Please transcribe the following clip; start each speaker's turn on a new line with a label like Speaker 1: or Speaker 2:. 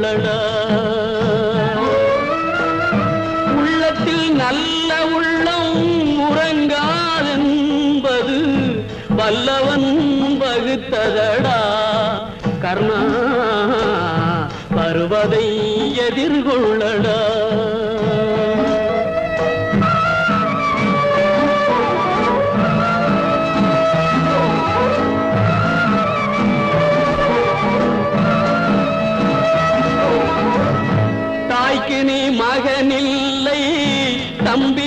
Speaker 1: கொள்ளடா. உள்ளத்தில் நல்ல உள்ளம் உறங்காதென்பது வல்லவன் வகுத்ததடா. கர்ணா வருவதை எதிர்கொள்ளடா. தாய்க்கு நீ மகனில்லை, தம்பி